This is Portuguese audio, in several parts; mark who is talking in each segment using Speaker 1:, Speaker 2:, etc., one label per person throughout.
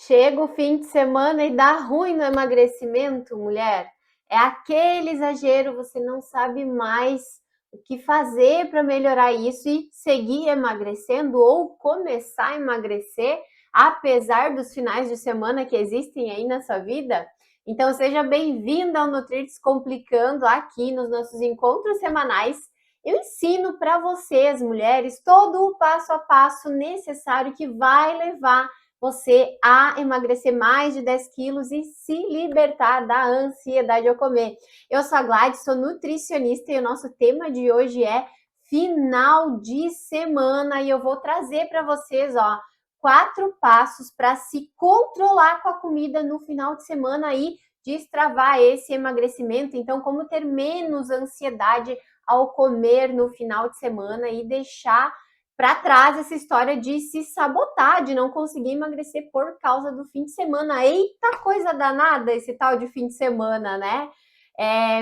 Speaker 1: Chega o fim de semana e dá ruim no emagrecimento, mulher. É aquele exagero, você não sabe mais o que fazer para melhorar isso e seguir emagrecendo ou começar a emagrecer, apesar dos finais de semana que existem aí na sua vida. Então seja bem-vinda ao Nutrir Descomplicando aqui nos nossos encontros semanais. Eu ensino para vocês, mulheres, todo o passo a passo necessário que vai levar você a emagrecer mais de 10 quilos e se libertar da ansiedade ao comer. Eu sou a Gladys, sou nutricionista e o nosso tema de hoje é final de semana e eu vou trazer para vocês, 4 passos para se controlar com a comida no final de semana e destravar esse emagrecimento. Então, como ter menos ansiedade ao comer no final de semana e deixar para trás essa história de se sabotar, de não conseguir emagrecer por causa do fim de semana. Eita coisa danada esse tal de fim de semana, né?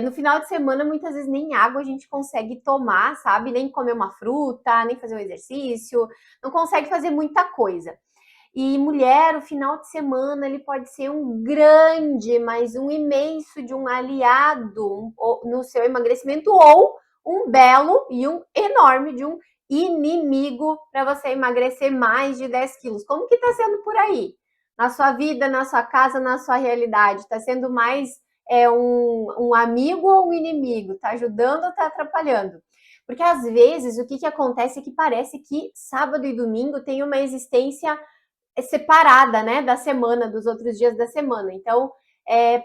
Speaker 1: No final de semana, muitas vezes nem água a gente consegue tomar, sabe? Nem comer uma fruta, nem fazer um exercício, não consegue fazer muita coisa. E mulher, o final de semana ele pode ser um grande, mas um imenso de um aliado no seu emagrecimento ou um belo e um enorme de um inimigo para você emagrecer mais de 10 quilos. Como que está sendo por aí? Na sua vida, na sua casa, na sua realidade? Está sendo mais um amigo ou um inimigo? Está ajudando ou está atrapalhando? Porque às vezes o que acontece é que parece que sábado e domingo tem uma existência separada, né, da semana, dos outros dias da semana. Então,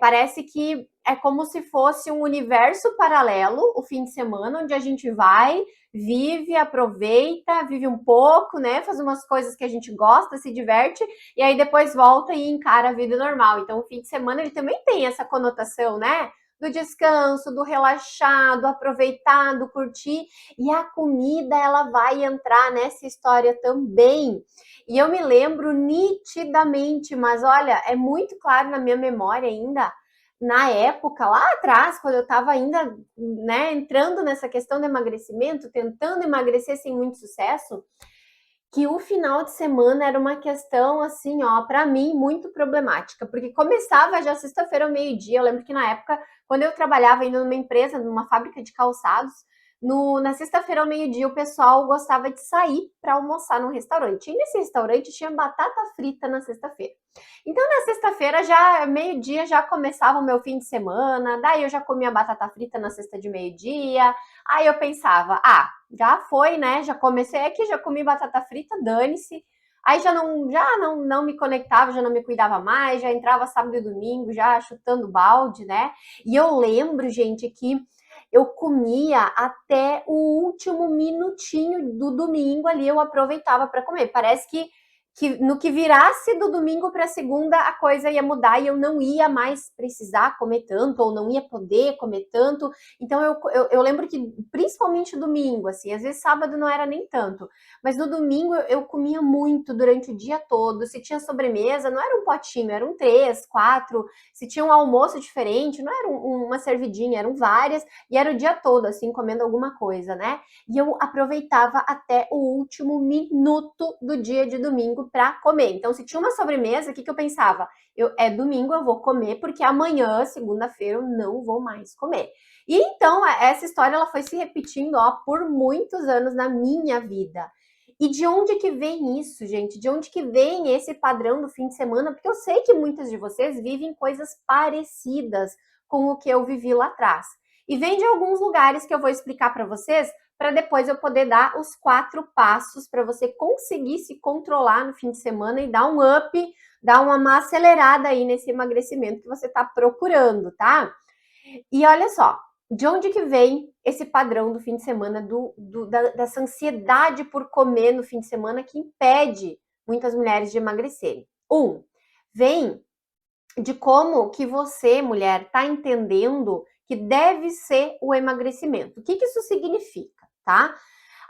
Speaker 1: parece que é como se fosse um universo paralelo, o fim de semana, onde a gente vai, vive, aproveita, vive um pouco, né, faz umas coisas que a gente gosta, se diverte, e aí depois volta e encara a vida normal. Então, o fim de semana, ele também tem essa conotação, né, do descanso, do relaxar, do aproveitar, do curtir, e a comida, ela vai entrar nessa história também. E eu me lembro nitidamente, mas olha, é muito claro na minha memória ainda, na época, lá atrás, quando eu estava ainda, né, entrando nessa questão do emagrecimento, tentando emagrecer sem muito sucesso, que o final de semana era uma questão, assim, para mim, muito problemática, porque começava já sexta-feira ao meio-dia. Eu lembro que na época, quando eu trabalhava ainda numa empresa, numa fábrica de calçados, na sexta-feira ao meio-dia o pessoal gostava de sair para almoçar num restaurante. E nesse restaurante tinha batata frita na sexta-feira. Então na sexta-feira, já meio-dia, já começava o meu fim de semana, daí eu já comia batata frita na sexta de meio-dia. Aí eu pensava, já foi, né? Já comecei aqui, já comi batata frita, dane-se. Aí já não me conectava, já não me cuidava mais, já entrava sábado e domingo, já chutando balde, né? E eu lembro, gente, que eu comia até o último minutinho do domingo ali, eu aproveitava para comer. Parece que no que virasse do domingo para segunda a coisa ia mudar e eu não ia mais precisar comer tanto ou não ia poder comer tanto. Então eu lembro que principalmente domingo, assim, às vezes sábado não era nem tanto, mas no domingo eu comia muito durante o dia todo. Se tinha sobremesa, não era um potinho, eram 3, 4. Se tinha um almoço diferente, não era uma servidinha, eram várias, e era o dia todo, assim, comendo alguma coisa, né? E eu aproveitava até o último minuto do dia de domingo para comer. Então, se tinha uma sobremesa, o que eu pensava? É domingo, eu vou comer, porque amanhã, segunda-feira, eu não vou mais comer. E então, essa história ela foi se repetindo por muitos anos na minha vida. E de onde que vem isso, gente? De onde que vem esse padrão do fim de semana? Porque eu sei que muitas de vocês vivem coisas parecidas com o que eu vivi lá atrás. E vem de alguns lugares que eu vou explicar para vocês, para depois eu poder dar os 4 passos para você conseguir se controlar no fim de semana e dar um up, dar uma acelerada aí nesse emagrecimento que você está procurando, tá? E olha só, de onde que vem esse padrão do fim de semana, dessa ansiedade por comer no fim de semana que impede muitas mulheres de emagrecerem? Vem de como que você, mulher, está entendendo que deve ser o emagrecimento. O que isso significa, tá?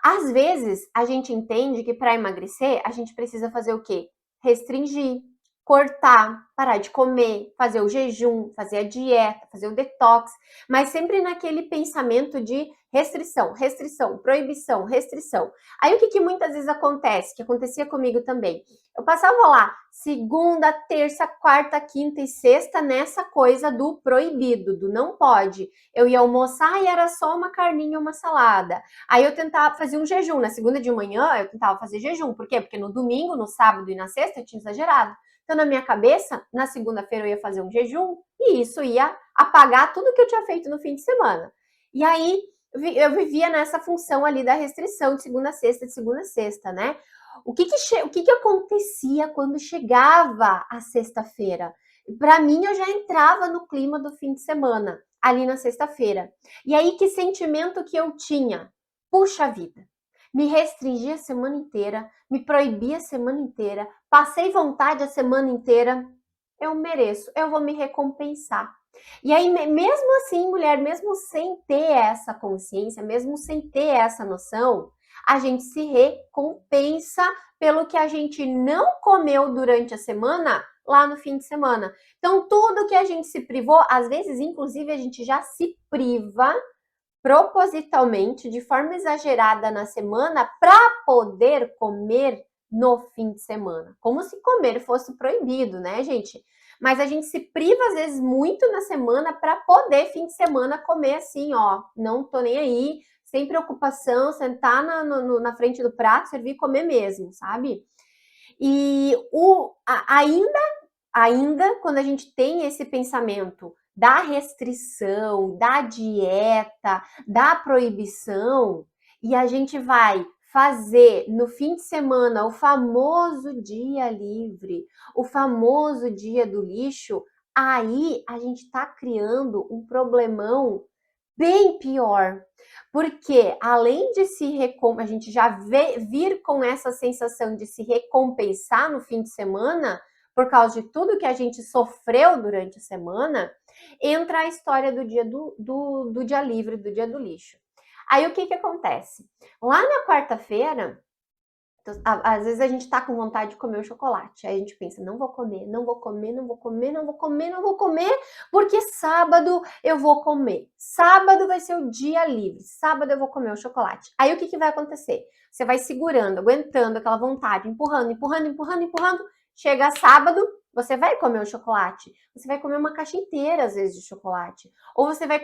Speaker 1: Às vezes, a gente entende que para emagrecer, a gente precisa fazer o quê? Restringir, cortar, parar de comer, fazer o jejum, fazer a dieta, fazer o detox, mas sempre naquele pensamento de restrição, restrição, proibição, restrição. Aí o que muitas vezes acontece, que acontecia comigo também, eu passava lá segunda, terça, quarta, quinta e sexta nessa coisa do proibido, do não pode. Eu ia almoçar e era só uma carninha e uma salada. Aí eu tentava fazer um jejum. Na segunda de manhã eu tentava fazer jejum. Por quê? Porque no domingo, no sábado e na sexta eu tinha exagerado. Então, na minha cabeça, na segunda-feira eu ia fazer um jejum e isso ia apagar tudo que eu tinha feito no fim de semana. E aí eu vivia nessa função ali da restrição de segunda a sexta, né? O que acontecia quando chegava a sexta-feira? Para mim, eu já entrava no clima do fim de semana, ali na sexta-feira. E aí, que sentimento que eu tinha? Puxa vida, me restringi a semana inteira, me proibi a semana inteira, passei vontade a semana inteira, eu mereço, eu vou me recompensar. E aí, mesmo assim, mulher, mesmo sem ter essa consciência, mesmo sem ter essa noção, a gente se recompensa pelo que a gente não comeu durante a semana, lá no fim de semana. Então, tudo que a gente se privou, às vezes, inclusive, a gente já se priva propositalmente, de forma exagerada na semana, para poder comer no fim de semana. Como se comer fosse proibido, né, gente? Mas a gente se priva, às vezes, muito na semana para poder, fim de semana, comer assim, ó, não tô nem aí, sem preocupação, sentar na frente do prato, servir e comer mesmo, sabe? E ainda quando a gente tem esse pensamento da restrição, da dieta, da proibição, e a gente vai fazer no fim de semana o famoso dia livre, o famoso dia do lixo, aí a gente está criando um problemão bem pior. Porque além de a gente já vir com essa sensação de se recompensar no fim de semana, por causa de tudo que a gente sofreu durante a semana, entra a história do dia do dia livre, do dia do lixo. Aí o que acontece? Lá na quarta-feira, às vezes a gente tá com vontade de comer o chocolate. Aí a gente pensa, não vou comer, não vou comer, não vou comer, não vou comer, não vou comer, porque sábado eu vou comer. Sábado vai ser o dia livre. Sábado eu vou comer o chocolate. Aí o que vai acontecer? Você vai segurando, aguentando aquela vontade, empurrando, empurrando, empurrando, empurrando. Chega sábado, você vai comer o chocolate. Você vai comer uma caixa inteira, às vezes, de chocolate. Ou você vai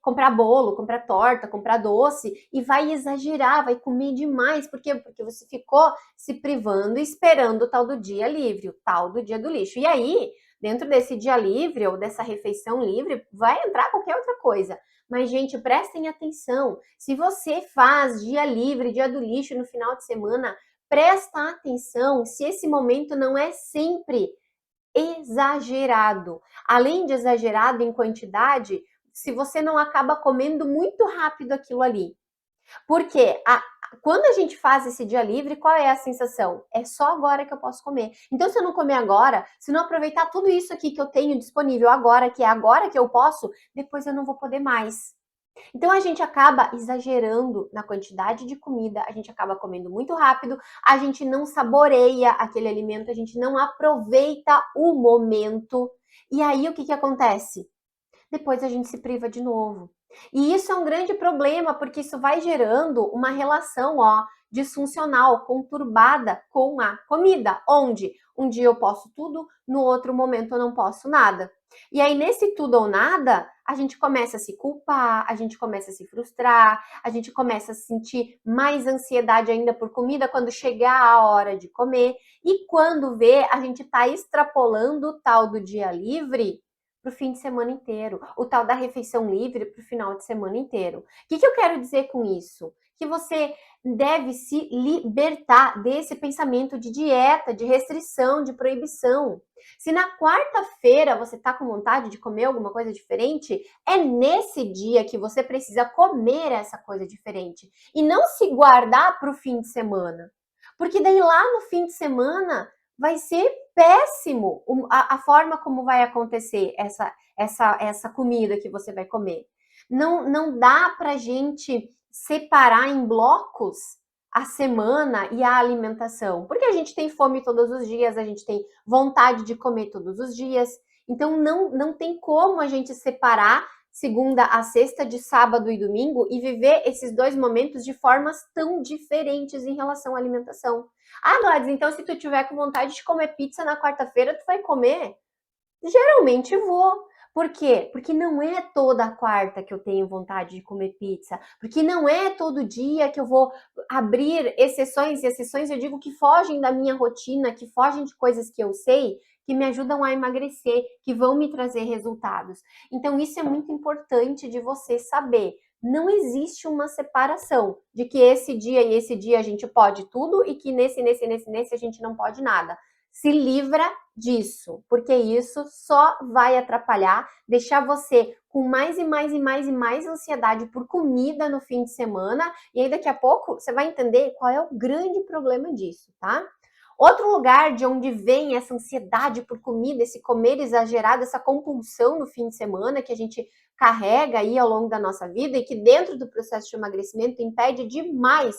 Speaker 1: comprar bolo, comprar torta, comprar doce e vai exagerar, vai comer demais. Por quê? Porque você ficou se privando e esperando o tal do dia livre, o tal do dia do lixo. E aí, dentro desse dia livre ou dessa refeição livre, vai entrar qualquer outra coisa. Mas, gente, prestem atenção. Se você faz dia livre, dia do lixo no final de semana, presta atenção se esse momento não é sempre exagerado. Além de exagerado em quantidade, se você não acaba comendo muito rápido aquilo ali. Porque quando a gente faz esse dia livre, qual é a sensação? É só agora que eu posso comer. Então, se eu não comer agora, se não aproveitar tudo isso aqui que eu tenho disponível agora, que é agora que eu posso, depois eu não vou poder mais. Então a gente acaba exagerando na quantidade de comida, a gente acaba comendo muito rápido, a gente não saboreia aquele alimento, a gente não aproveita o momento. E aí o que acontece? Depois a gente se priva de novo. E isso é um grande problema, porque isso vai gerando uma relação, ó, disfuncional, conturbada com a comida, onde um dia eu posso tudo, no outro momento eu não posso nada. E aí, nesse tudo ou nada, a gente começa a se culpar, a gente começa a se frustrar, a gente começa a sentir mais ansiedade ainda por comida quando chegar a hora de comer. E quando vê, a gente está extrapolando o tal do dia livre para o fim de semana inteiro, o tal da refeição livre para o final de semana inteiro. O que eu quero dizer com isso? Que você deve se libertar desse pensamento de dieta, de restrição, de proibição. Se na quarta-feira você está com vontade de comer alguma coisa diferente, é nesse dia que você precisa comer essa coisa diferente e não se guardar para o fim de semana. Porque daí lá no fim de semana vai ser péssimo a forma como vai acontecer essa comida que você vai comer. Não dá pra gente separar em blocos a semana e a alimentação, porque a gente tem fome todos os dias, a gente tem vontade de comer todos os dias, então não tem como a gente separar segunda a sexta, de sábado e domingo, e viver esses 2 momentos de formas tão diferentes em relação à alimentação. Ah, Gladys, então se tu tiver com vontade de comer pizza na quarta-feira, tu vai comer? Geralmente vou. Por quê? Porque não é toda quarta que eu tenho vontade de comer pizza, porque não é todo dia que eu vou abrir exceções, e exceções eu digo que fogem da minha rotina, que fogem de coisas que eu sei, que me ajudam a emagrecer, que vão me trazer resultados. Então isso é muito importante de você saber. Não existe uma separação de que esse dia e esse dia a gente pode tudo e que nesse a gente não pode nada. Se livra disso, porque isso só vai atrapalhar, deixar você com mais e mais e mais e mais ansiedade por comida no fim de semana, e aí daqui a pouco você vai entender qual é o grande problema disso, tá? Outro lugar de onde vem essa ansiedade por comida, esse comer exagerado, essa compulsão no fim de semana que a gente carrega aí ao longo da nossa vida e que dentro do processo de emagrecimento impede demais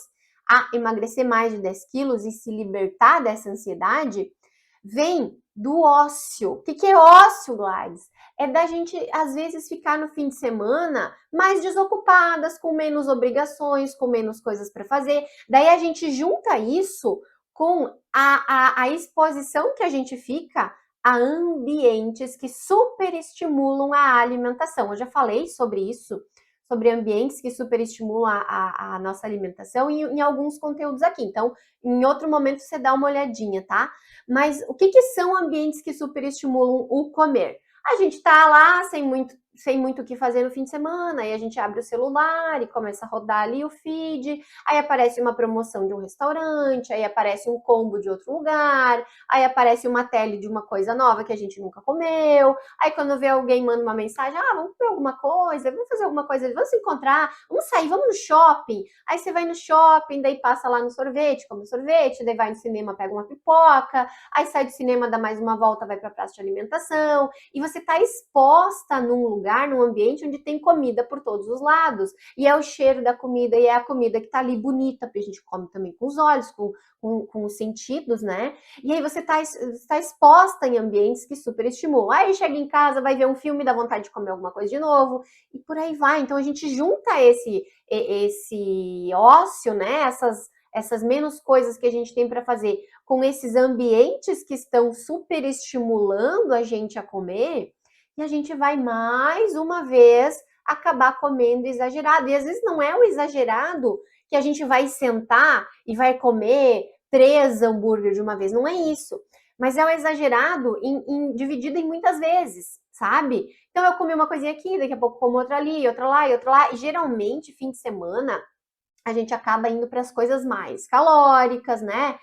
Speaker 1: a emagrecer mais de 10 quilos e se libertar dessa ansiedade, vem do ócio. O que é ócio, Gladys? É da gente, às vezes, ficar no fim de semana mais desocupadas, com menos obrigações, com menos coisas para fazer. Daí a gente junta isso com a exposição que a gente fica a ambientes que superestimulam a alimentação. Eu já falei sobre isso, sobre ambientes que superestimulam a nossa alimentação em alguns conteúdos aqui. Então, em outro momento você dá uma olhadinha, tá? Mas o que são ambientes que superestimulam o comer? A gente tá lá sem muito o que fazer no fim de semana, aí a gente abre o celular e começa a rodar ali o feed, aí aparece uma promoção de um restaurante, aí aparece um combo de outro lugar, aí aparece uma tele de uma coisa nova que a gente nunca comeu, aí quando vê alguém manda uma mensagem, vamos comer alguma coisa, vamos fazer alguma coisa, vamos se encontrar, vamos sair, vamos no shopping, aí você vai no shopping, daí passa lá no sorvete, come sorvete, daí vai no cinema, pega uma pipoca, aí sai do cinema, dá mais uma volta, vai pra praça de alimentação, e você tá exposta num lugar, num ambiente onde tem comida por todos os lados. E é o cheiro da comida, e é a comida que tá ali bonita, porque a gente come também com os olhos, com os sentidos, né? E aí você tá exposta em ambientes que super estimulam. Aí chega em casa, vai ver um filme, dá vontade de comer alguma coisa de novo, e por aí vai. Então a gente junta esse ócio, né? Essas menos coisas que a gente tem para fazer com esses ambientes que estão super estimulando a gente a comer, e a gente vai mais uma vez acabar comendo exagerado. E às vezes não é o exagerado que a gente vai sentar e vai comer 3 hambúrgueres de uma vez, não é isso. Mas é o exagerado dividido em muitas vezes, sabe? Então eu comi uma coisinha aqui, daqui a pouco como outra ali, outra lá e outra lá. E geralmente, fim de semana, a gente acaba indo para as coisas mais calóricas, né?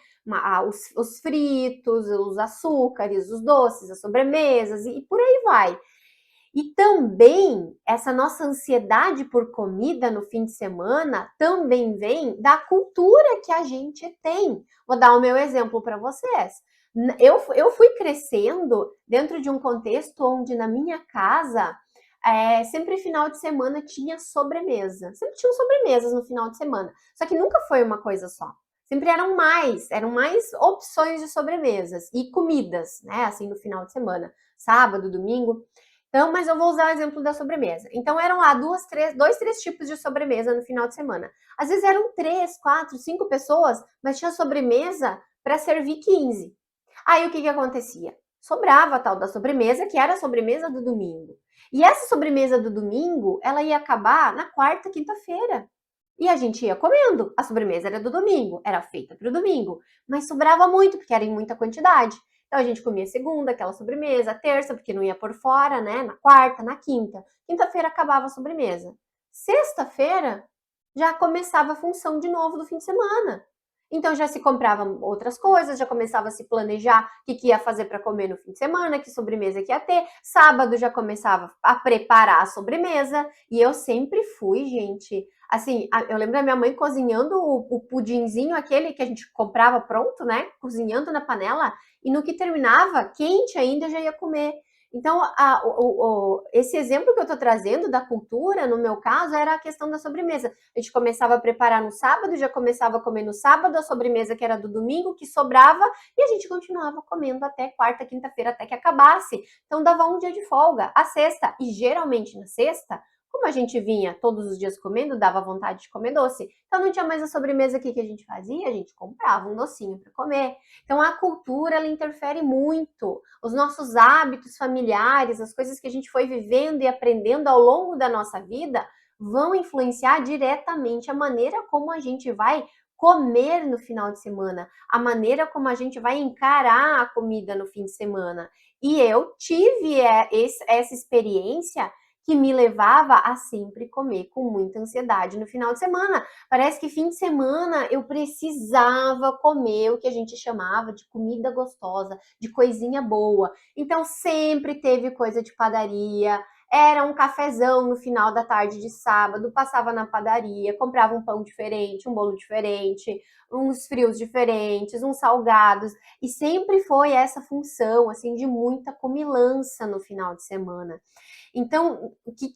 Speaker 1: Os fritos, os açúcares, os doces, as sobremesas e por aí vai. E também essa nossa ansiedade por comida no fim de semana também vem da cultura que a gente tem. Vou dar o meu exemplo para vocês. Eu fui crescendo dentro de um contexto onde na minha casa sempre final de semana tinha sobremesa. Sempre tinham sobremesas no final de semana. Só que nunca foi uma coisa só. Sempre eram mais opções de sobremesas e comidas, né? Assim, no final de semana. Sábado, domingo. Então, mas eu vou usar o exemplo da sobremesa. Então, eram lá dois, três tipos de sobremesa no final de semana. Às vezes eram 3, 4, 5 pessoas, mas tinha sobremesa para servir 15. Aí, o que acontecia? Sobrava a tal da sobremesa, que era a sobremesa do domingo. E essa sobremesa do domingo, ela ia acabar na quarta, quinta-feira. E a gente ia comendo. A sobremesa era do domingo, era feita para o domingo. Mas sobrava muito, porque era em muita quantidade. Então a gente comia segunda, aquela sobremesa, terça, porque não ia por fora, né? Na quarta, na quinta. Quinta-feira acabava a sobremesa. Sexta-feira já começava a função de novo do fim de semana. Então já se comprava outras coisas, já começava a se planejar o que ia fazer para comer no fim de semana, que sobremesa que ia ter. Sábado já começava a preparar a sobremesa. E eu sempre fui, gente. Assim, eu lembro da minha mãe cozinhando o pudinzinho, aquele que a gente comprava pronto, né? Cozinhando na panela. E no que terminava, quente ainda, eu já ia comer. Então, esse exemplo que eu estou trazendo da cultura, no meu caso, era a questão da sobremesa. A gente começava a preparar no sábado, já começava a comer no sábado, a sobremesa que era do domingo, que sobrava, e a gente continuava comendo até quarta, quinta-feira, até que acabasse. Então, dava um dia de folga, a sexta. E geralmente na sexta, como a gente vinha todos os dias comendo, dava vontade de comer doce. Então, não tinha mais a sobremesa aqui que a gente fazia, a gente comprava um docinho para comer. Então, a cultura, ela interfere muito. Os nossos hábitos familiares, as coisas que a gente foi vivendo e aprendendo ao longo da nossa vida, vão influenciar diretamente a maneira como a gente vai comer no final de semana, a maneira como a gente vai encarar a comida no fim de semana. E eu tive essa experiência que me levava a sempre comer com muita ansiedade no final de semana. Parece que fim de semana eu precisava comer o que a gente chamava de comida gostosa, de coisinha boa. Então sempre teve coisa de padaria, era um cafezão no final da tarde de sábado, passava na padaria, comprava um pão diferente, um bolo diferente, uns frios diferentes, uns salgados, e sempre foi essa função assim de muita comilança no final de semana. Então, o que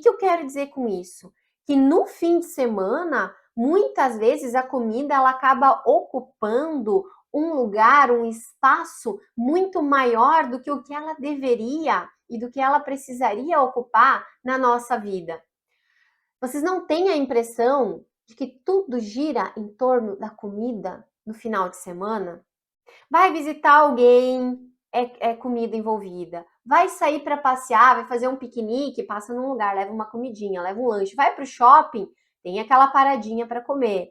Speaker 1: eu quero dizer com isso? Que no fim de semana, muitas vezes a comida ela acaba ocupando um lugar, um espaço muito maior do que o que ela deveria e do que ela precisaria ocupar na nossa vida. Vocês não têm a impressão de que tudo gira em torno da comida no final de semana? Vai visitar alguém, é comida envolvida. Vai sair para passear, vai fazer um piquenique, passa num lugar, leva uma comidinha, leva um lanche. Vai para o shopping, tem aquela paradinha para comer.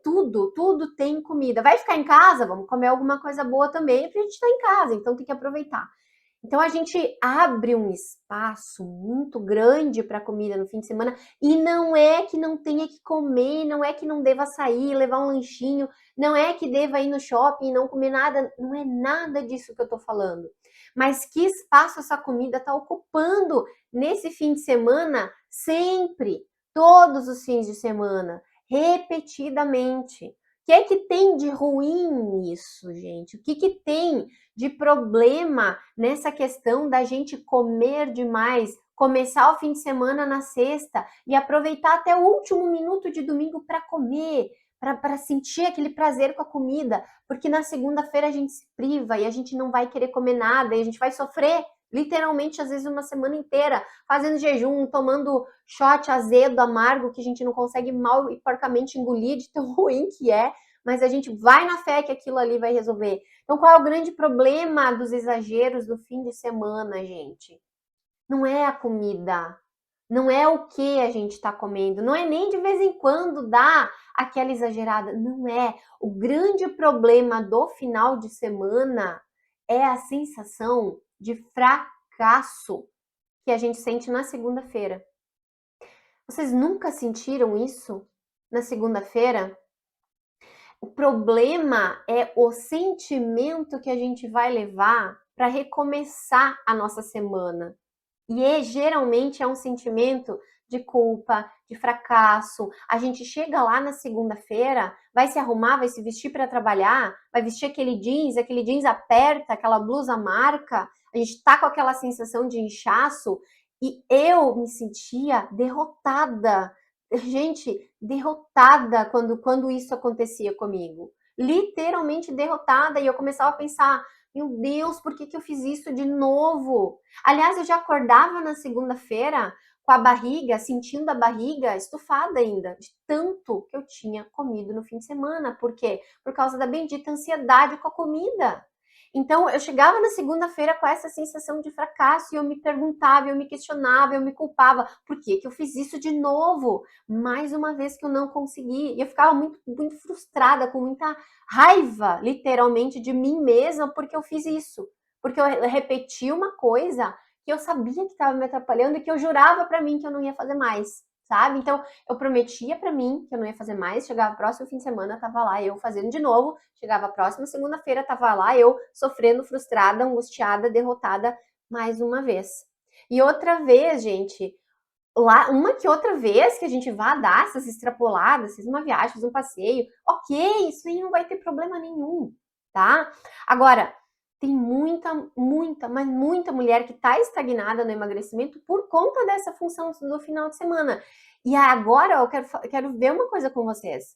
Speaker 1: Tudo tem comida. Vai ficar em casa, vamos comer alguma coisa boa também, porque a gente está em casa, então tem que aproveitar. Então a gente abre um espaço muito grande para comida no fim de semana e não é que não tenha que comer, não é que não deva sair, levar um lanchinho, não é que deva ir no shopping e não comer nada, não é nada disso que eu estou falando. Mas que espaço essa comida está ocupando nesse fim de semana sempre, todos os fins de semana, repetidamente. O que é que tem de ruim nisso, gente? O que que tem de problema nessa questão da gente comer demais, começar o fim de semana na sexta e aproveitar até o último minuto de domingo para comer, para sentir aquele prazer com a comida, porque na segunda-feira a gente se priva e a gente não vai querer comer nada e a gente vai sofrer literalmente às vezes uma semana inteira fazendo jejum, tomando shot azedo, amargo que a gente não consegue mal e porcamente engolir de tão ruim que é, mas a gente vai na fé que aquilo ali vai resolver. Então, qual é o grande problema dos exageros do fim de semana, gente? Não é a comida, não é o que a gente está comendo, não é nem de vez em quando dar aquela exagerada, não é. O grande problema do final de semana é a sensação de fracasso que a gente sente na segunda-feira. Vocês nunca sentiram isso na segunda-feira? O problema é o sentimento que a gente vai levar para recomeçar a nossa semana. E geralmente é um sentimento de culpa, de fracasso. A gente chega lá na segunda-feira, vai se arrumar, vai se vestir para trabalhar, vai vestir aquele jeans aperta, aquela blusa marca, a gente tá com aquela sensação de inchaço e eu me sentia derrotada. Gente, derrotada quando isso acontecia comigo. Literalmente derrotada. E eu começava a pensar, meu Deus, por que eu fiz isso de novo? Aliás, eu já acordava na segunda-feira com a barriga, sentindo a barriga estufada ainda, de tanto que eu tinha comido no fim de semana. Por quê? Por causa da bendita ansiedade com a comida. Então, eu chegava na segunda-feira com essa sensação de fracasso e eu me perguntava, eu me questionava, eu me culpava. Por que eu fiz isso de novo? Mais uma vez que eu não consegui. E eu ficava muito frustrada, com muita raiva, literalmente, de mim mesma porque eu fiz isso. Porque eu repeti uma coisa que eu sabia que estava me atrapalhando e que eu jurava para mim que eu não ia fazer mais, sabe? Então, eu prometia para mim que eu não ia fazer mais, chegava o próximo fim de semana, tava lá eu fazendo de novo, chegava a próxima segunda-feira, tava lá eu sofrendo, frustrada, angustiada, derrotada mais uma vez. E outra vez, gente, lá, uma que outra vez que a gente vá dar essas extrapoladas, fiz uma viagem, fiz um passeio, ok, isso aí não vai ter problema nenhum, tá? Agora, tem mas muita mulher que está estagnada no emagrecimento por conta dessa função do final de semana. E agora eu quero ver uma coisa com vocês.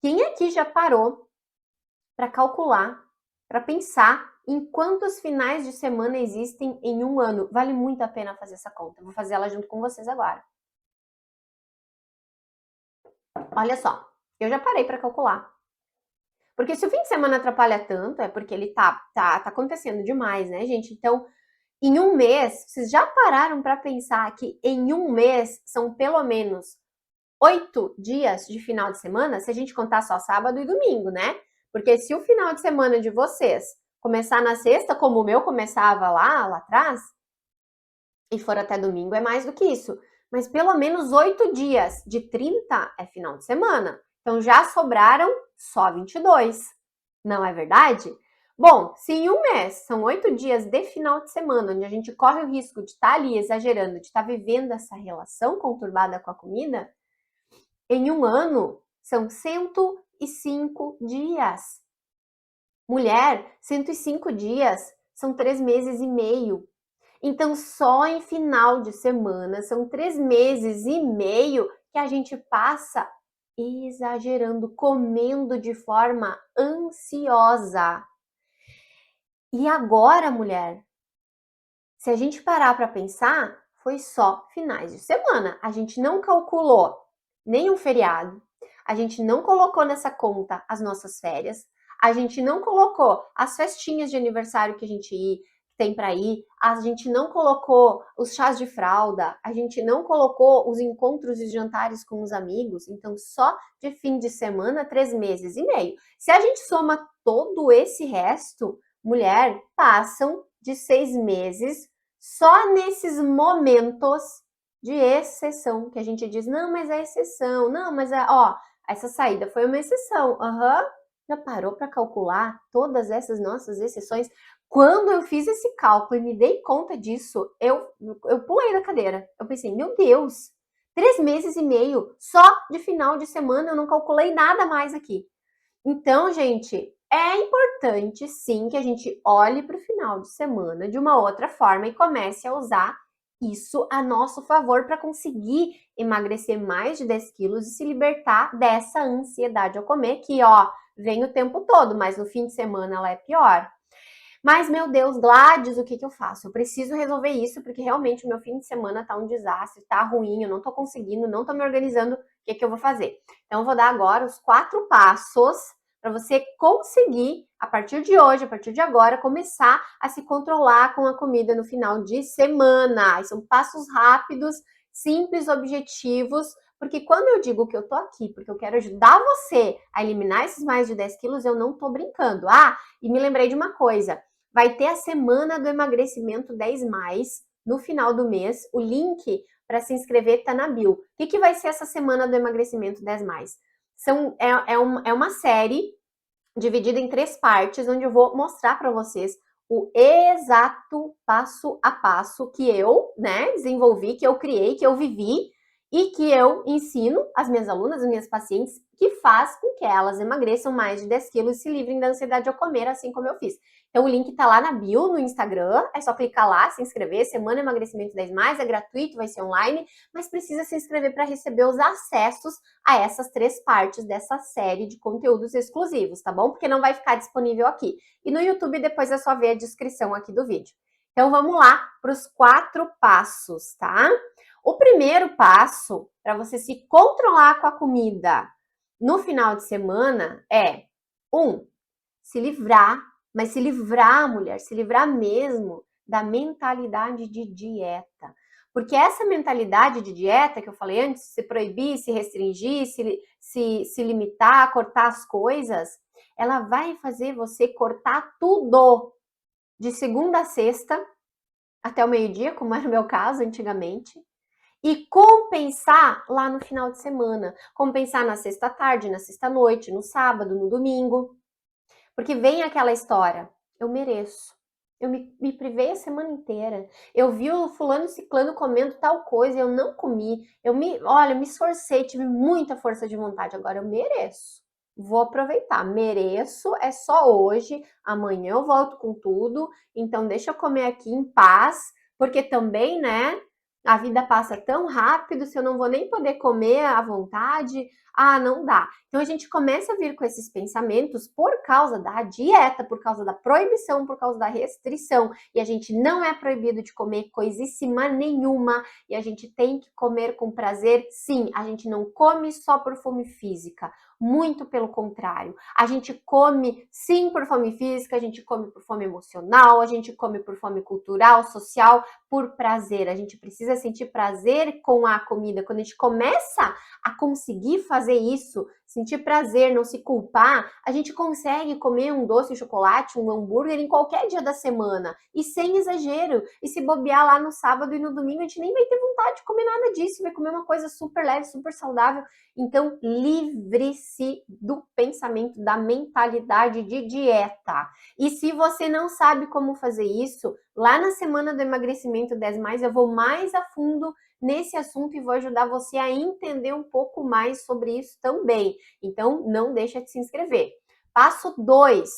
Speaker 1: Quem aqui já parou para calcular, para pensar em quantos finais de semana existem em um ano? Vale muito a pena fazer essa conta. Eu vou fazer ela junto com vocês agora. Olha só, eu já parei para calcular. Porque se o fim de semana atrapalha tanto, é porque ele tá acontecendo demais, né, gente? Então, em um mês, vocês já pararam para pensar que em um mês são pelo menos 8 dias de final de semana, se a gente contar só sábado e domingo, né? Porque se o final de semana de vocês começar na sexta, como o meu começava lá atrás, e for até domingo, é mais do que isso. Mas pelo menos 8 dias de 30 é final de semana. Então já sobraram só 22. Não é verdade? Bom, se em um mês são 8 dias de final de semana, onde a gente corre o risco de estar ali exagerando, de estar vivendo essa relação conturbada com a comida, em um ano são 105 dias. Mulher, 105 dias são 3 meses e meio. Então, só em final de semana são 3 meses e meio que a gente passa exagerando, comendo de forma ansiosa. E agora, mulher, se a gente parar para pensar, foi só finais de semana. A gente não calculou nenhum feriado, a gente não colocou nessa conta as nossas férias, a gente não colocou as festinhas de aniversário que a gente tem para ir, a gente não colocou os chás de fralda, a gente não colocou os encontros e jantares com os amigos. Então, só de fim de semana, 3 meses e meio. Se a gente soma todo esse resto, mulher, passam de 6 meses só nesses momentos de exceção, que a gente diz, não, mas é exceção, não, mas essa saída foi uma exceção. Já parou para calcular todas essas nossas exceções? Quando eu fiz esse cálculo e me dei conta disso, eu pulei da cadeira. Eu pensei, meu Deus, 3 meses e meio só de final de semana, eu não calculei nada mais aqui. Então, gente, é importante sim que a gente olhe para o final de semana de uma outra forma e comece a usar isso a nosso favor para conseguir emagrecer mais de 10 quilos e se libertar dessa ansiedade ao comer, que vem o tempo todo, mas no fim de semana ela é pior. Mas, meu Deus, Gladys, o que eu faço? Eu preciso resolver isso, porque realmente o meu fim de semana tá um desastre, tá ruim, eu não tô conseguindo, não tô me organizando, o que eu vou fazer? Então, eu vou dar agora os 4 passos para você conseguir, a partir de hoje, a partir de agora, começar a se controlar com a comida no final de semana. E são passos rápidos, simples, objetivos, porque quando eu digo que eu tô aqui, porque eu quero ajudar você a eliminar esses mais de 10 quilos, eu não tô brincando. E me lembrei de uma coisa, vai ter a semana do emagrecimento 10 mais no final do mês. O link para se inscrever está na bio. O que vai ser essa semana do emagrecimento 10 mais? É uma série dividida em 3 partes, onde eu vou mostrar para vocês o exato passo a passo que eu, desenvolvi, que eu criei, que eu vivi e que eu ensino as minhas alunas, as minhas pacientes, que faz com que elas emagreçam mais de 10 quilos e se livrem da ansiedade ao comer, assim como eu fiz. Então o link tá lá na bio, no Instagram, é só clicar lá, se inscrever, Semana Emagrecimento 10 mais, é gratuito, vai ser online, mas precisa se inscrever para receber os acessos a essas 3 partes dessa série de conteúdos exclusivos, tá bom? Porque não vai ficar disponível aqui. E no YouTube depois é só ver a descrição aqui do vídeo. Então vamos lá para os 4 passos, tá? O primeiro passo para você se controlar com a comida no final de semana é 1. Se livrar, mas se livrar, mulher, se livrar mesmo da mentalidade de dieta. Porque essa mentalidade de dieta que eu falei antes, se proibir, se restringir, se limitar, cortar as coisas, ela vai fazer você cortar tudo de segunda a sexta até o meio-dia, como era o meu caso antigamente, e compensar lá no final de semana. Compensar na sexta tarde, na sexta noite, no sábado, no domingo. Porque vem aquela história, eu mereço. Eu me privei a semana inteira. Eu vi o fulano ciclano comendo tal coisa, eu não comi. Eu me esforcei, tive muita força de vontade. Agora eu mereço. vou aproveitar, mereço, é só hoje, amanhã eu volto com tudo, então deixa eu comer aqui em paz, porque também, né, a vida passa tão rápido, se eu não vou nem poder comer à vontade, não dá. Então a gente começa a vir com esses pensamentos por causa da dieta, por causa da proibição, por causa da restrição, e a gente não é proibido de comer coisíssima nenhuma, e a gente tem que comer com prazer, sim, a gente não come só por fome física, muito pelo contrário. A gente come sim por fome física, a gente come por fome emocional, a gente come por fome cultural, social, por prazer. A gente precisa sentir prazer com a comida. Quando a gente começa a conseguir fazer isso, sentir prazer, não se culpar, a gente consegue comer um doce de chocolate, um hambúrguer em qualquer dia da semana e sem exagero. E se bobear lá no sábado e no domingo, a gente nem vai ter vontade de comer nada disso, vai comer uma coisa super leve, super saudável. Então, livre-se do pensamento, da mentalidade de dieta. E se você não sabe como fazer isso, lá na semana do emagrecimento 10+, eu vou mais a fundo nesse assunto e vou ajudar você a entender um pouco mais sobre isso também. Então, não deixa de se inscrever. Passo 2.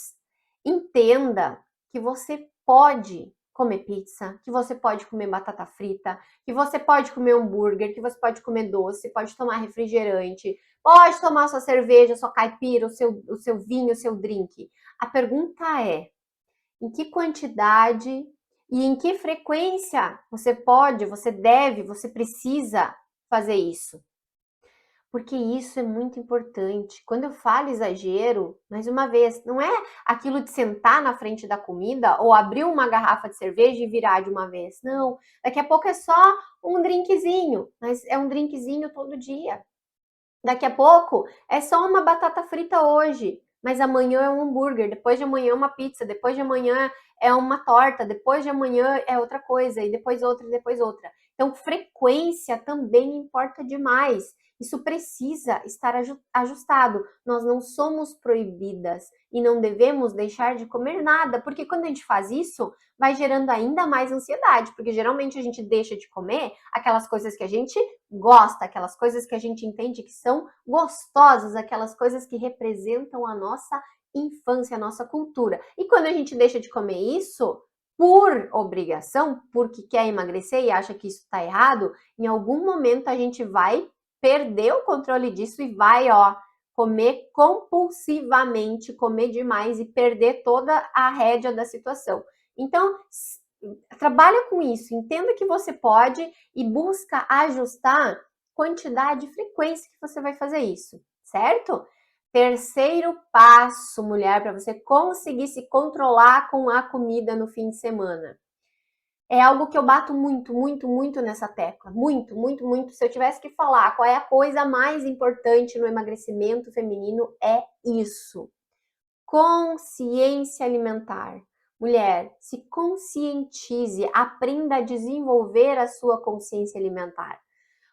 Speaker 1: Entenda que você pode comer pizza, que você pode comer batata frita, que você pode comer hambúrguer, que você pode comer doce, pode tomar refrigerante, pode tomar sua cerveja, sua caipira, o seu vinho, o seu drink. A pergunta é, em que quantidade e em que frequência você pode, você deve, você precisa fazer isso? Porque isso é muito importante. Quando eu falo exagero, mais uma vez, não é aquilo de sentar na frente da comida ou abrir uma garrafa de cerveja e virar de uma vez. Não, daqui a pouco é só um drinkzinho, mas é um drinkzinho todo dia. Daqui a pouco é só uma batata frita hoje, mas amanhã é um hambúrguer, depois de amanhã é uma pizza, depois de amanhã é uma torta, depois de amanhã é outra coisa, e depois outra, e depois outra. Então, frequência também importa demais. Isso precisa estar ajustado. Nós não somos proibidas e não devemos deixar de comer nada, porque quando a gente faz isso, vai gerando ainda mais ansiedade, porque geralmente a gente deixa de comer aquelas coisas que a gente gosta, aquelas coisas que a gente entende que são gostosas, aquelas coisas que representam a nossa infância, a nossa cultura. E quando a gente deixa de comer isso, por obrigação, porque quer emagrecer e acha que isso está errado, em algum momento a gente vai perder o controle disso e vai, comer compulsivamente, comer demais e perder toda a rédea da situação. Então, trabalha com isso, entenda que você pode e busca ajustar quantidade e frequência que você vai fazer isso, certo? Terceiro passo, mulher, para você conseguir se controlar com a comida no fim de semana. É algo que eu bato muito, muito, muito nessa tecla. Muito, muito, muito. Se eu tivesse que falar qual é a coisa mais importante no emagrecimento feminino, é isso. Consciência alimentar. Mulher, se conscientize, aprenda a desenvolver a sua consciência alimentar.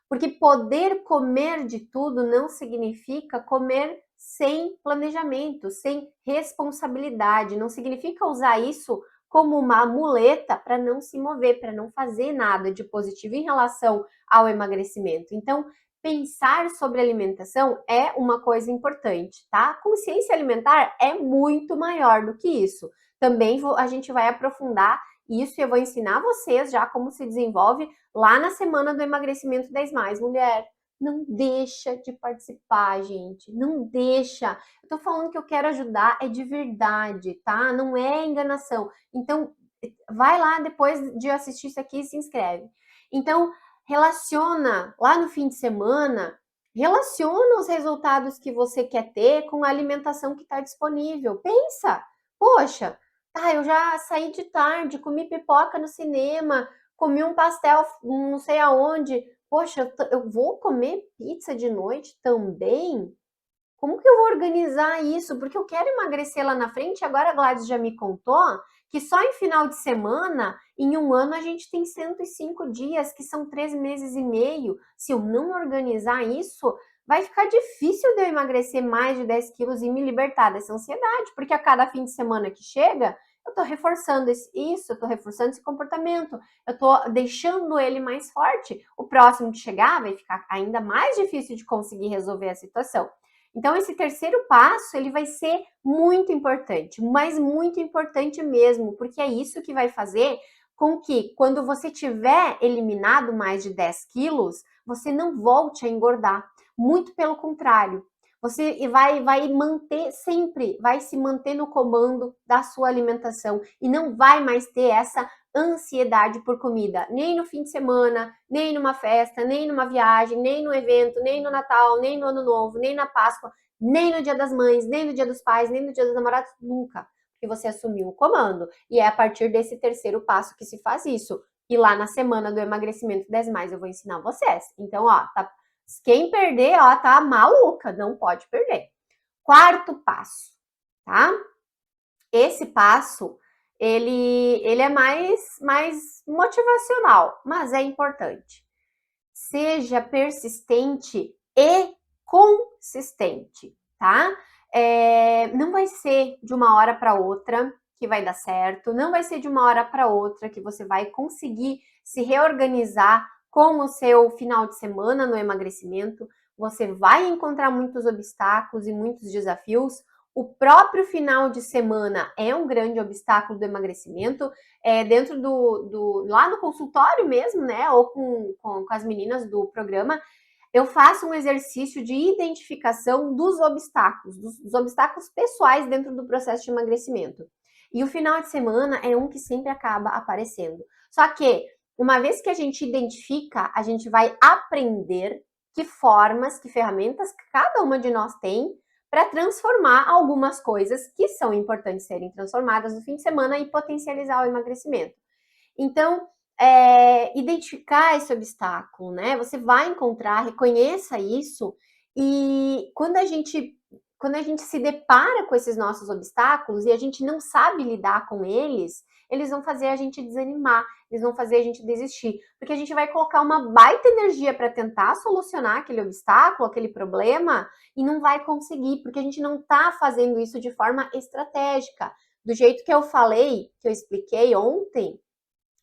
Speaker 1: Porque poder comer de tudo não significa comer sem planejamento, sem responsabilidade. Não significa usar isso como uma muleta para não se mover, para não fazer nada de positivo em relação ao emagrecimento. Então, pensar sobre alimentação é uma coisa importante, tá? Consciência alimentar é muito maior do que isso. Também a gente vai aprofundar isso e eu vou ensinar vocês já como se desenvolve lá na semana do emagrecimento 10+. Mulher, não deixa de participar, gente. Não deixa. Eu tô falando que eu quero ajudar, é de verdade, tá? Não é enganação. Então, vai lá depois de assistir isso aqui e se inscreve. Então, relaciona lá no fim de semana, relaciona os resultados que você quer ter com a alimentação que está disponível. Pensa, poxa, eu já saí de tarde, comi pipoca no cinema, comi um pastel não sei aonde. Poxa, eu vou comer pizza de noite também? Como que eu vou organizar isso? Porque eu quero emagrecer lá na frente. Agora a Gladys já me contou que só em final de semana, em um ano, a gente tem 105 dias, que são 3 meses e meio. Se eu não organizar isso, vai ficar difícil de eu emagrecer mais de 10 quilos e me libertar dessa ansiedade, porque a cada fim de semana que chega, eu tô reforçando isso, eu tô reforçando esse comportamento, eu tô deixando ele mais forte. O próximo que chegar vai ficar ainda mais difícil de conseguir resolver a situação. Então, esse terceiro passo, ele vai ser muito importante, mas muito importante mesmo, porque é isso que vai fazer com que, quando você tiver eliminado mais de 10 quilos, você não volte a engordar. Muito pelo contrário, você vai manter sempre, vai se manter no comando da sua alimentação e não vai mais ter essa ansiedade por comida, nem no fim de semana, nem numa festa, nem numa viagem, nem no evento, nem no Natal, nem no Ano Novo, nem na Páscoa, nem no Dia das Mães, nem no Dia dos Pais, nem no Dia dos Namorados, nunca. Porque você assumiu o comando. E é a partir desse terceiro passo que se faz isso. E lá na semana do emagrecimento 10 mais eu vou ensinar vocês. Então, ó, tá, quem perder, ó, tá maluca, não pode perder. Quarto passo, tá? Esse passo, ele é mais motivacional, mas é importante. Seja persistente e consistente, tá? Não vai ser de uma hora para outra que vai dar certo, não vai ser de uma hora para outra que você vai conseguir se reorganizar com o seu final de semana no emagrecimento. Você vai encontrar muitos obstáculos e muitos desafios. O próprio final de semana é um grande obstáculo do emagrecimento. Dentro lá no consultório mesmo, né? Ou com as meninas do programa, eu faço um exercício de identificação dos obstáculos pessoais dentro do processo de emagrecimento. E o final de semana é um que sempre acaba aparecendo. Só que, uma vez que a gente identifica, a gente vai aprender que formas, que ferramentas cada uma de nós tem para transformar algumas coisas que são importantes serem transformadas no fim de semana e potencializar o emagrecimento. Então, identificar esse obstáculo, né? Você vai encontrar, reconheça isso, e quando a gente se depara com esses nossos obstáculos e a gente não sabe lidar com eles, eles vão fazer a gente desanimar, eles vão fazer a gente desistir, porque a gente vai colocar uma baita energia para tentar solucionar aquele obstáculo, aquele problema, e não vai conseguir, porque a gente não está fazendo isso de forma estratégica. Do jeito que eu falei, que eu expliquei ontem,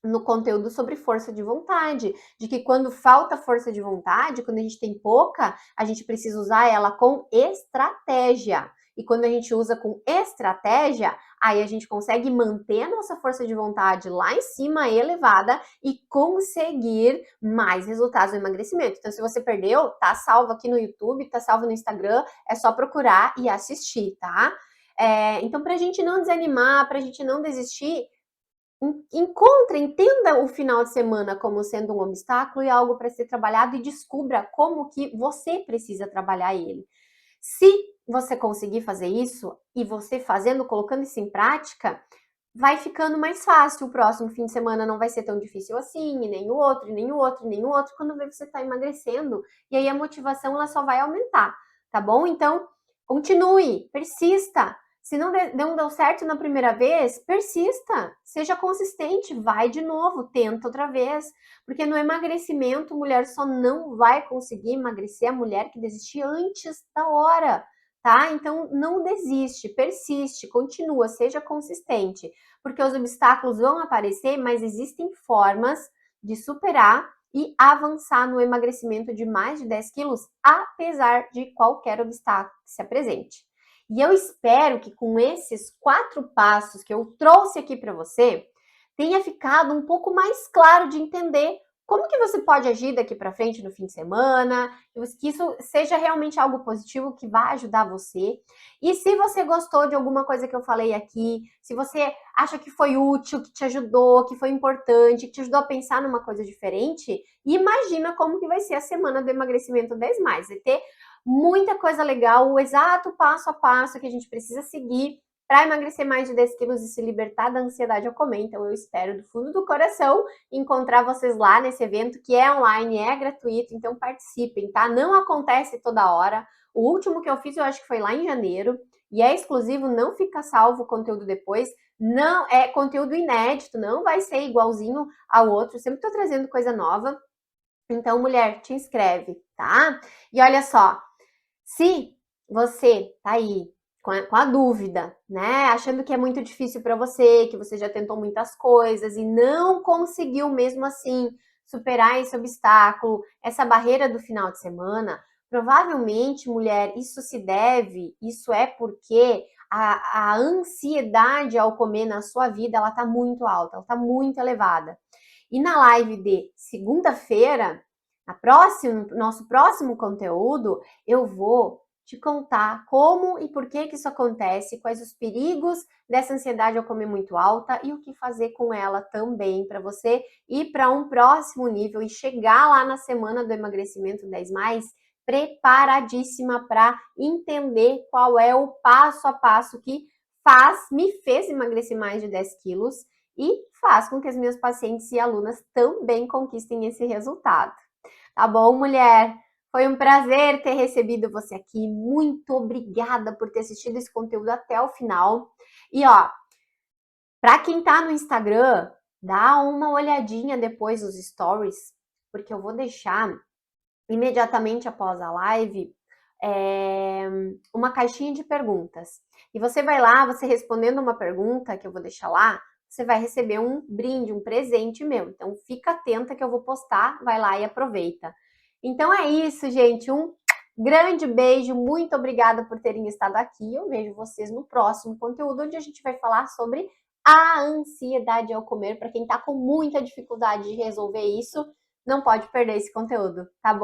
Speaker 1: no conteúdo sobre força de vontade, de que quando falta força de vontade, quando a gente tem pouca, a gente precisa usar ela com estratégia. E quando a gente usa com estratégia, aí a gente consegue manter a nossa força de vontade lá em cima, elevada, e conseguir mais resultados no emagrecimento. Então, se você perdeu, tá salvo aqui no YouTube, tá salvo no Instagram, é só procurar e assistir, tá? Então, pra gente não desanimar, pra gente não desistir, entenda o final de semana como sendo um obstáculo e algo para ser trabalhado e descubra como que você precisa trabalhar ele. Se você conseguir fazer isso e você fazendo, colocando isso em prática, vai ficando mais fácil. O próximo fim de semana não vai ser tão difícil assim, e nem o outro, e nem o outro, e nem o outro, quando você está emagrecendo. E aí a motivação ela só vai aumentar, tá bom? Então, continue, persista. Se não deu certo na primeira vez, persista, seja consistente, vai de novo, tenta outra vez. Porque no emagrecimento, mulher só não vai conseguir emagrecer a mulher que desistir antes da hora, tá? Então, não desiste, persiste, continua, seja consistente. Porque os obstáculos vão aparecer, mas existem formas de superar e avançar no emagrecimento de mais de 10 quilos, apesar de qualquer obstáculo que se apresente. E eu espero que com esses 4 passos que eu trouxe aqui para você, tenha ficado um pouco mais claro de entender como que você pode agir daqui para frente no fim de semana, que isso seja realmente algo positivo que vai ajudar você. E se você gostou de alguma coisa que eu falei aqui, se você acha que foi útil, que te ajudou, que foi importante, que te ajudou a pensar numa coisa diferente, imagina como que vai ser a semana do emagrecimento 10 mais. Vai ter muita coisa legal, o exato passo a passo que a gente precisa seguir para emagrecer mais de 10 quilos e se libertar da ansiedade ao comer. Então, eu espero do fundo do coração encontrar vocês lá nesse evento, que é online, é gratuito, então participem, tá? Não acontece toda hora. O último que eu fiz, eu acho que foi lá em janeiro, e é exclusivo, não fica salvo o conteúdo depois, não é conteúdo inédito, não vai ser igualzinho ao outro, sempre tô trazendo coisa nova. Então, mulher, te inscreve, tá? E olha só, se você tá aí com a dúvida, né? Achando que é muito difícil para você, que você já tentou muitas coisas e não conseguiu mesmo assim superar esse obstáculo, essa barreira do final de semana, Provavelmente, mulher, isso é porque a ansiedade ao comer na sua vida, ela tá muito alta, ela tá muito elevada. E na live de segunda-feira, nosso próximo conteúdo, eu vou te contar como e por que isso acontece, quais os perigos dessa ansiedade ao comer muito alta e o que fazer com ela também para você ir para um próximo nível e chegar lá na semana do emagrecimento 10 mais preparadíssima para entender qual é o passo a passo que me fez emagrecer mais de 10 quilos e faz com que as minhas pacientes e alunas também conquistem esse resultado. Tá bom, mulher? Foi um prazer ter recebido você aqui. Muito obrigada por ter assistido esse conteúdo até o final. E ó, para quem tá no Instagram, dá uma olhadinha depois nos stories, porque eu vou deixar imediatamente após a live uma caixinha de perguntas. E você vai lá, você respondendo uma pergunta que eu vou deixar lá, você vai receber um brinde, um presente meu. Então fica atenta que eu vou postar, vai lá e aproveita. Então é isso, gente. Um grande beijo, muito obrigada por terem estado aqui. Eu vejo vocês no próximo conteúdo, onde a gente vai falar sobre a ansiedade ao comer. Para quem está com muita dificuldade de resolver isso, não pode perder esse conteúdo, tá bom?